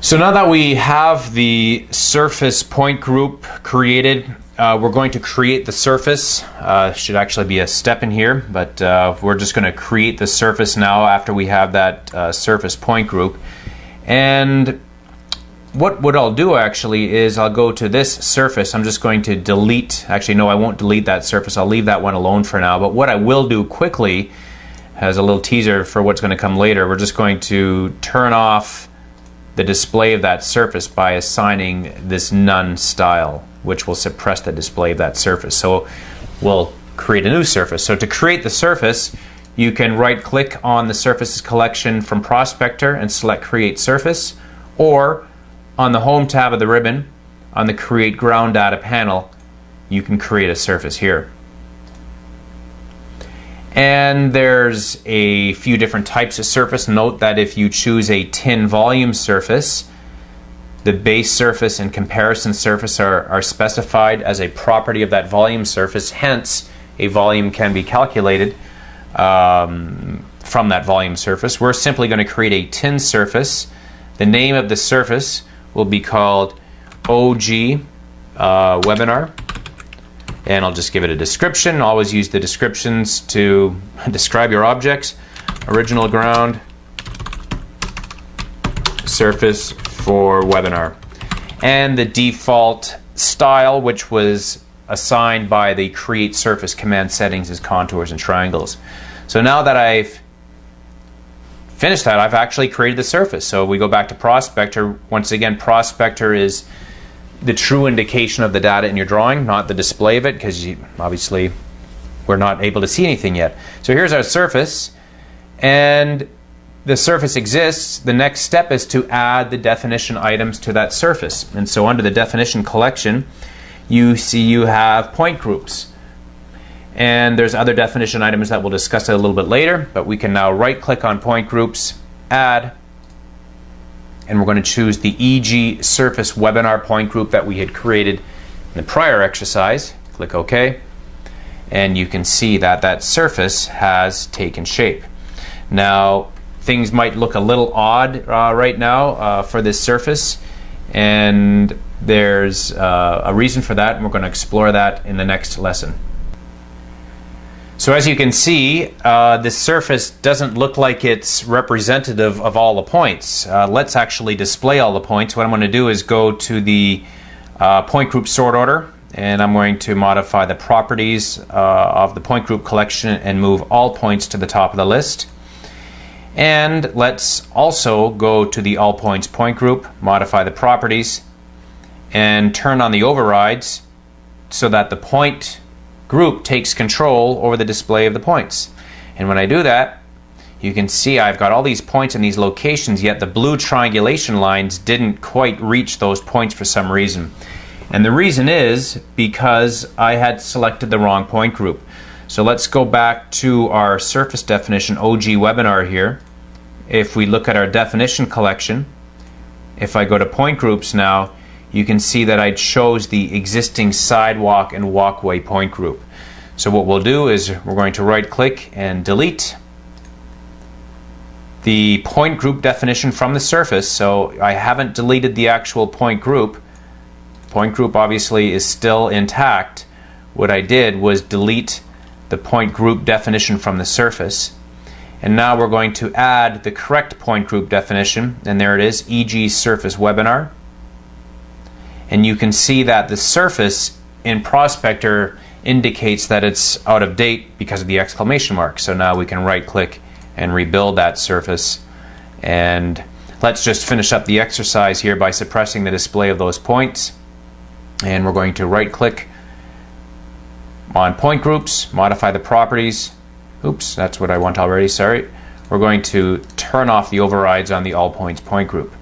So now that we have the surface point group created, we're going to create the surface. Should actually be a step in here, but we're just going to create the surface now after we have that surface point group. And what I'll do actually is I'll go to this surface. I'm just going to delete, actually no, I won't delete that surface. I'll leave that one alone for now. But what I will do quickly, as a little teaser for what's going to come later, we're just going to turn off the display of that surface by assigning this none style, which will suppress the display of that surface. So we'll create a new surface. So to create the surface, you can right click on the surfaces collection from Prospector and select Create Surface, or on the Home tab of the ribbon on the Create Ground Data panel, you can create a surface here. And there's a few different types of surface. Note that if you choose a tin volume surface, the base surface and comparison surface are specified as a property of that volume surface. Hence, a volume can be calculated from that volume surface. We're simply going to create a tin surface. The name of the surface will be called OG Webinar. And I'll just give it a description. Always use the descriptions to describe your objects. Original ground surface for webinar. And the default style, which was assigned by the Create Surface command settings, is contours and triangles. So now that I've finished that, I've actually created the surface. So we go back to Prospector. Once again, Prospector is the true indication of the data in your drawing, not the display of it, because obviously we're not able to see anything yet. So here's our surface, and the surface exists. The next step is to add the definition items to that surface. And so under the definition collection, you see you have point groups. And there's other definition items that we'll discuss a little bit later, but we can now right click on point groups, add, and we're going to choose the EG Surface Webinar point group that we had created in the prior exercise. Click OK, and you can see that that surface has taken shape. Now, things might look a little odd right now for this surface, and there's a reason for that, and we're going to explore that in the next lesson. So as you can see, this surface doesn't look like it's representative of all the points. Let's actually display all the points. What I'm going to do is go to the point group sort order, and I'm going to modify the properties of the point group collection and move all points to the top of the list. And let's also go to the all points point group, modify the properties, and turn on the overrides so that the point group takes control over the display of the points. And when I do that, you can see I've got all these points in these locations, yet the blue triangulation lines didn't quite reach those points for some reason. And the reason is because I had selected the wrong point group. So let's go back to our surface definition, OG Webinar here. If we look at our definition collection, if I go to point groups now, you can see that I chose the existing sidewalk and walkway point group. So what we'll do is we're going to right click and delete the point group definition from the surface. So I haven't deleted the actual point group. Point group obviously is still intact. What I did was delete the point group definition from the surface. And now we're going to add the correct point group definition, and there it is, EG Surface Webinar. And you can see that the surface in Prospector indicates that it's out of date because of the exclamation mark. So now we can right click and rebuild that surface. And let's just finish up the exercise here by suppressing the display of those points. And we're going to right click on point groups, modify the properties. Oops, that's what I want already, sorry. We're going to turn off the overrides on the all points point group.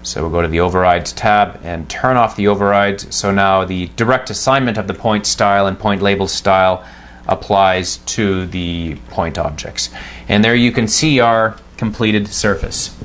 So we'll go to the Overrides tab and turn off the overrides. So now the direct assignment of the point style and point label style applies to the point objects. And there you can see our completed surface.